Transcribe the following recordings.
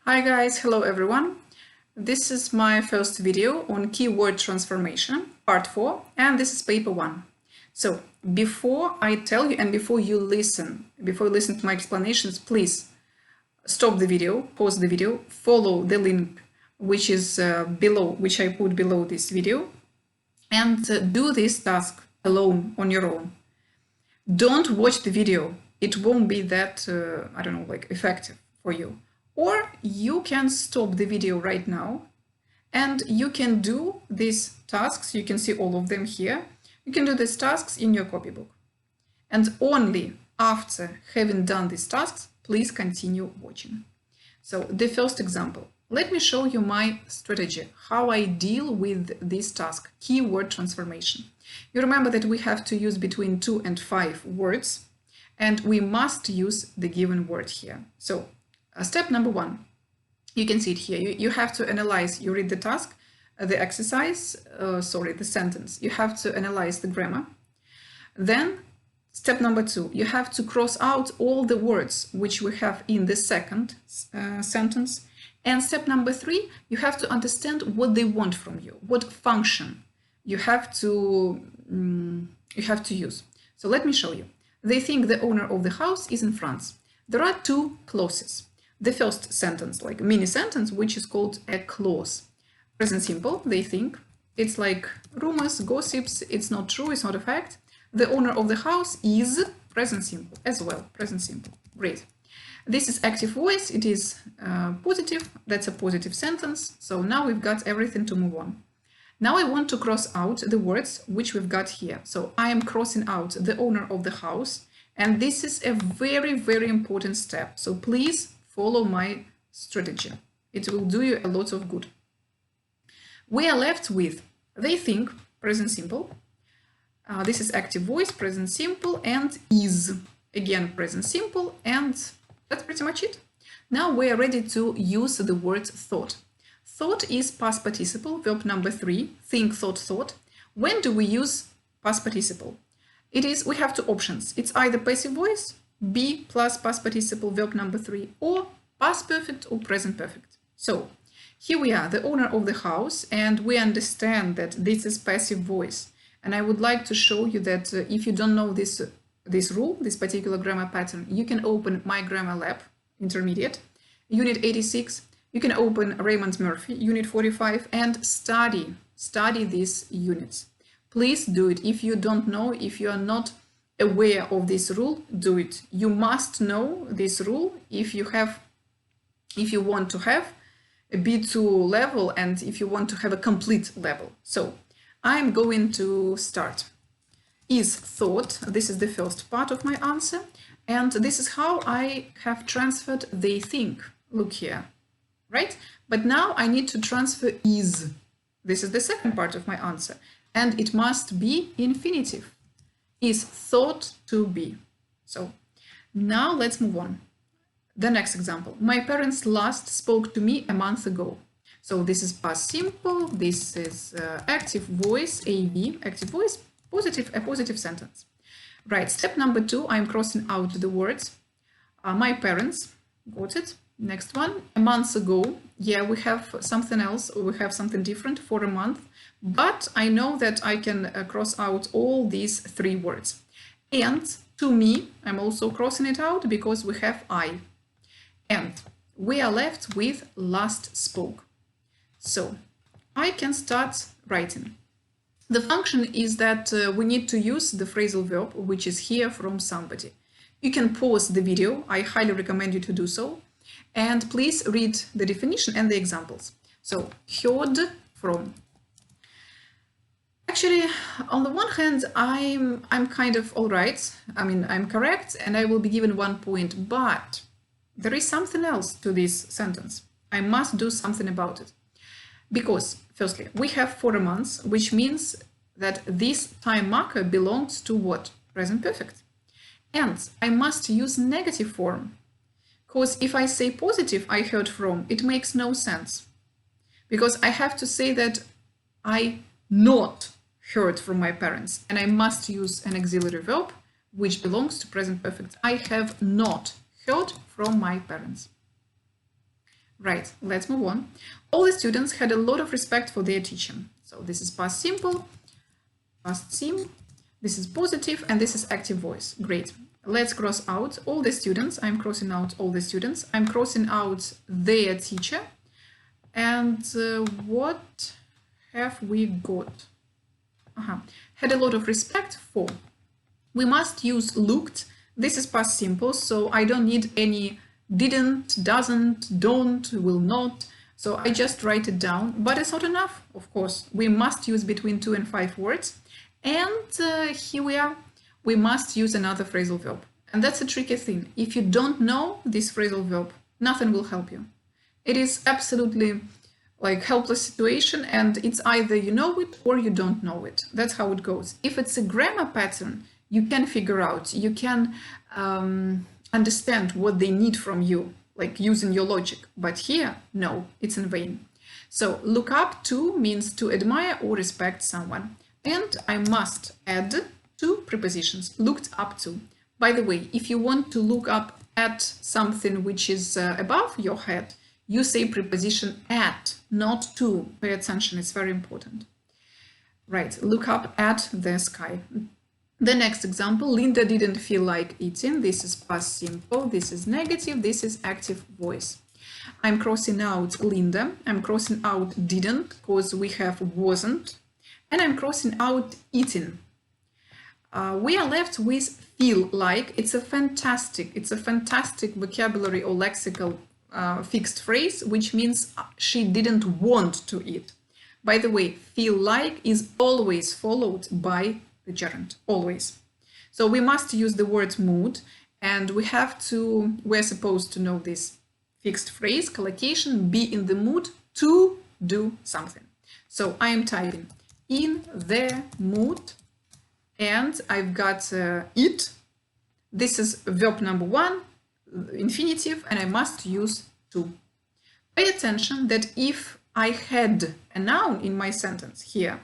Hi guys, hello everyone. This is my first video on keyword transformation, part 4, and this is paper 1. So before I tell you and before you listen to my explanations, please stop the video, pause the video, follow the link which is below, which I put below this video, and do this task alone on your own. Don't watch the video. It won't be that, effective for you. Or you can stop the video right now and you can do these tasks. You can see all of them here. You can do these tasks in your copybook. And only after having done these tasks, please continue watching. So the first example, let me show you my strategy, how I deal with this task, keyword transformation. You remember that we have to use between 2 and 5 words, and we must use the given word here. So step number 1, you can see it here. You have to analyze, you read the task, the exercise, the sentence. You have to analyze the grammar. Then step number 2, you have to cross out all the words which we have in the second sentence. And step number 3, you have to understand what they want from you, what function you have to use. So let me show you. They think the owner of the house is in France. There are 2 clauses. The first sentence, like mini sentence, which is called a clause. Present simple, they think. It's like rumors, gossips, it's not true, it's not a fact. The owner of the house is present simple as well, present simple. Great. This is active voice, it is positive, that's a positive sentence. So now we've got everything to move on. Now I want to cross out the words which we've got here. So I am crossing out the owner of the house, and this is a very, very important step. So please follow my strategy. It will do you a lot of good. We are left with they think, present simple. This is active voice, present simple, and is, again, present simple, and that's pretty much it. Now we are ready to use the word thought. Thought is past participle, verb number 3, think, thought, thought. When do we use past participle? We have 2 options. It's either passive voice, be plus past participle, verb number 3, or past perfect or present perfect. So here we are, the owner of the house, and we understand that this is passive voice. And I would like to show you that if you don't know this rule, this particular grammar pattern, you can open MyGrammarLab Intermediate, Unit 86. You can open Raymond Murphy, Unit 45, and study these units. Please do it. If you don't know, if you are not aware of this rule, do it. You must know this rule if you want to have a B2 level and if you want to have a complete level. So I'm going to start. Is thought, this is the first part of my answer, and this is how I have transferred they think. Look here, right? But now I need to transfer is. This is the second part of my answer, and it must be infinitive. Is thought to be. So now let's move on. The next example. My parents last spoke to me a month ago. So this is past simple. This is active voice, AV, active voice, a positive sentence. Right, step number 2, I'm crossing out the words. My parents, got it. Next one, a month ago. Yeah, we have something else, or we have something different for a month. But I know that I can cross out all these 3 words. And to me, I'm also crossing it out because we have I. And we are left with last spoke. So I can start writing. The function is that we need to use the phrasal verb, which is hear from somebody. You can pause the video. I highly recommend you to do so. And please read the definition and the examples. So heard from. Actually, on the one hand, I'm kind of all right. I mean, I'm correct, and I will be given 1 point, but there is something else to this sentence. I must do something about it. Because, firstly, we have 4 months, which means that this time marker belongs to what? Present perfect. And I must use negative form. Because if I say positive, I heard from, it makes no sense. Because I have to say that I not heard from my parents, and I must use an auxiliary verb, which belongs to present perfect. I have not heard from my parents. Right, let's move on. All the students had a lot of respect for their teacher. So this is past simple, past sim, this is positive, and this is active voice. Great. Let's cross out all the students. I'm crossing out all the students. I'm crossing out their teacher. And what have we got? Had a lot of respect for. We must use looked. This is past simple, so I don't need any didn't, doesn't, don't, will not. So I just write it down, but it's not enough, of course. We must use between 2 and 5 words. And here we are. We must use another phrasal verb. And that's a tricky thing. If you don't know this phrasal verb, nothing will help you. It is absolutely like helpless situation, and it's either you know it or you don't know it. That's how it goes. If it's a grammar pattern, you can figure out, you can understand what they need from you, like using your logic. But here, no, it's in vain. So look up to means to admire or respect someone. And I must add 2 prepositions, looked up to. By the way, if you want to look up at something which is above your head, you say preposition at, not to. Pay attention, it's very important. Right, look up at the sky. The next example, Linda didn't feel like eating. This is past simple, this is negative, this is active voice. I'm crossing out Linda, I'm crossing out didn't, because we have wasn't, and I'm crossing out eating. We are left with feel like. It's a fantastic vocabulary or lexical fixed phrase, which means she didn't want to eat. By the way, feel like is always followed by the gerund, always. So we must use the word mood, and we're supposed to know this fixed phrase, collocation, be in the mood to do something. So I am typing in the mood, and I've got it. This is verb number 1, infinitive, and I must use to. Pay attention that if I had a noun in my sentence here,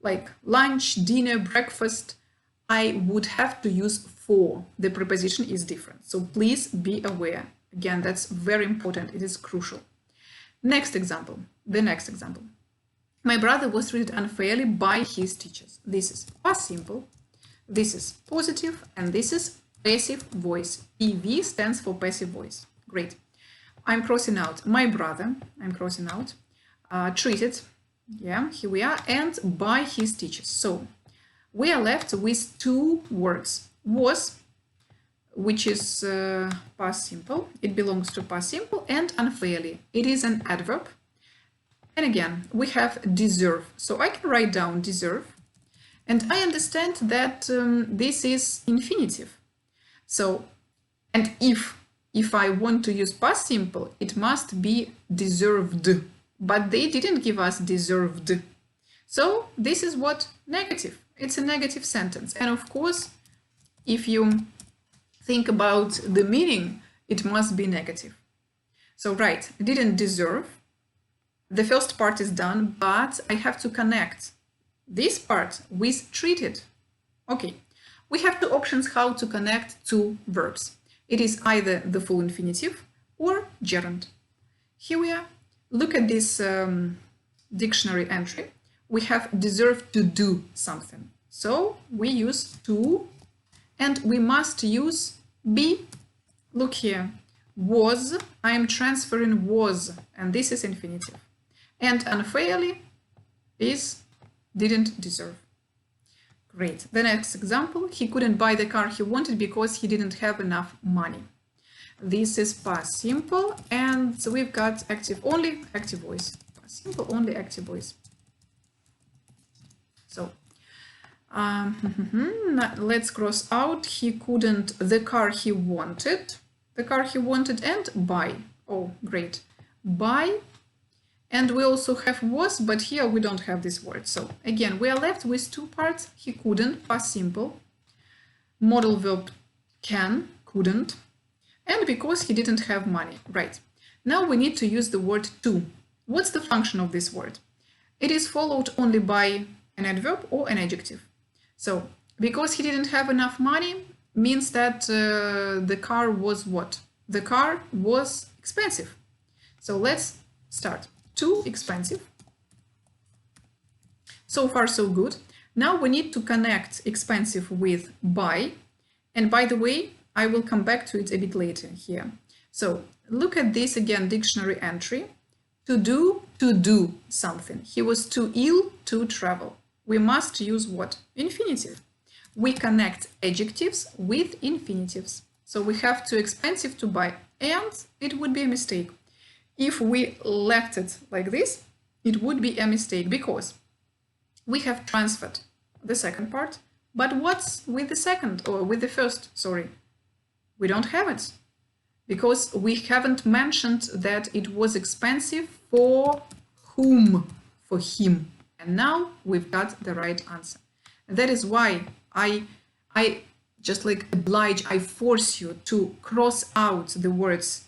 like lunch, dinner, breakfast, I would have to use for. The preposition is different. So please be aware. Again, that's very important. It is crucial. Next example, the next example. My brother was treated unfairly by his teachers. This is past simple, this is positive, and this is passive voice. PV stands for passive voice. Great. I'm crossing out my brother, I'm crossing out, treated, yeah, here we are, and by his teachers. So we are left with 2 words. Was, which is past simple, it belongs to past simple, and unfairly. It is an adverb. And again, we have deserve. So I can write down deserve. And I understand that this is infinitive. So, and if I want to use past simple, it must be deserved. But they didn't give us deserved. So this is what? Negative. It's a negative sentence. And of course, if you think about the meaning, it must be negative. So right, didn't deserve. The first part is done, but I have to connect this part with treated. Okay, we have 2 options how to connect 2 verbs. It is either the full infinitive or gerund. Here we are. Look at this dictionary entry. We have deserve to do something. So we use to, and we must use be. Look here. Was, I am transferring was, and this is infinitive. And unfairly is didn't deserve. Great. The next example, he couldn't buy the car he wanted because he didn't have enough money. This is past simple, and so we've got active only, active voice. Past simple, only active voice. So let's cross out he couldn't, the car he wanted, and buy. Oh, great. Buy. And we also have was, but here we don't have this word. So again, we are left with 2 parts. He couldn't, past simple. Modal verb can, couldn't. And because he didn't have money. Right. Now we need to use the word to. What's the function of this word? It is followed only by an adverb or an adjective. So because he didn't have enough money means that the car was what? The car was expensive. So let's start. Too expensive. So far, so good. Now we need to connect expensive with buy. And by the way, I will come back to it a bit later here. So look at this again, dictionary entry. To do something. He was too ill to travel. We must use what? Infinitive. We connect adjectives with infinitives. So we have too expensive to buy, and it would be a mistake. If we left it like this, it would be a mistake because we have transferred the second part. But what's with the second, or with the first, sorry? We don't have it because we haven't mentioned that it was expensive for whom? For him. And now we've got the right answer. That is why I just like oblige, I force you to cross out the words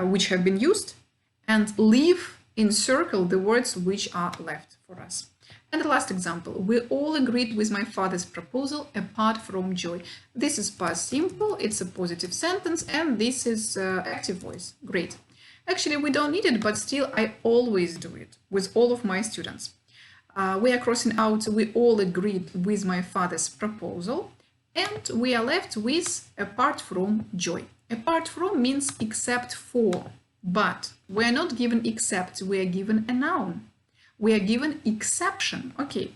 which have been used and leave in circle the words which are left for us. And the last example, we all agreed with my father's proposal apart from joy. This is past simple, it's a positive sentence, and this is active voice. Great. Actually, we don't need it, but still I always do it with all of my students. We are crossing out, we all agreed with my father's proposal, and we are left with apart from joy. Apart from means except for, but we are not given except, we are given a noun. We are given exception. Okay,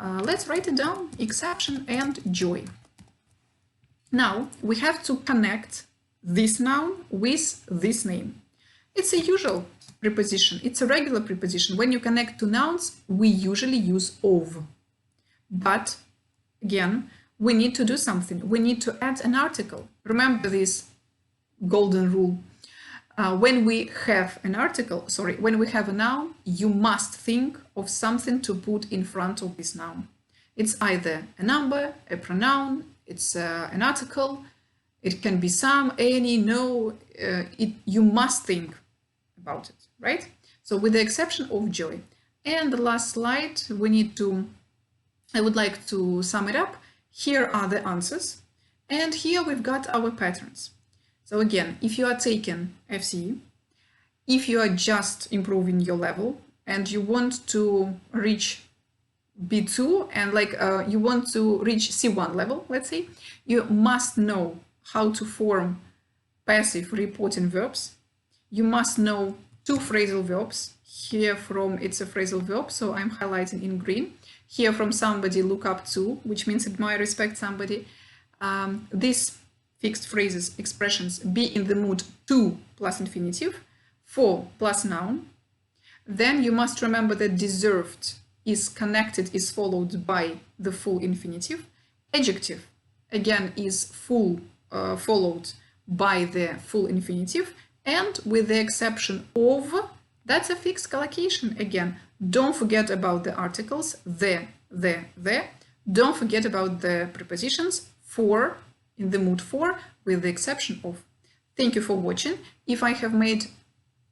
let's write it down, exception and joy. Now, we have to connect this noun with this name. It's a usual preposition. It's a regular preposition. When you connect two nouns, we usually use of. But, again, we need to do something. We need to add an article. Remember this golden rule. When we have an article, when we have a noun, you must think of something to put in front of this noun. It's either a number, a pronoun, it's an article, it can be some, any, no, you must think about it, right? So with the exception of joy. And the last slide, I would like to sum it up. Here are the answers, and here we've got our patterns. So again, if you are taking FCE, if you are just improving your level and you want to reach B2 and you want to reach C1 level, let's say, you must know how to form passive reporting verbs. You must know two phrasal verbs. Here from it's a phrasal verb, so I'm highlighting in green. Here from somebody, look up to, which means admire, respect somebody. These fixed phrases, expressions, be in the mood to plus infinitive, for plus noun. Then you must remember that deserved is connected, is followed by the full infinitive. Adjective, again, is followed by the full infinitive. And with the exception of, that's a fixed collocation. Again, don't forget about the articles, the. Don't forget about the prepositions, for, in the mood for, with the exception of. Thank you for watching. If I have made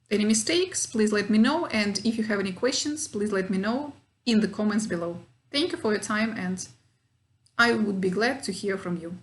any mistakes, please let me know. And if you have any questions, please let me know in the comments below. Thank you for your time, and I would be glad to hear from you.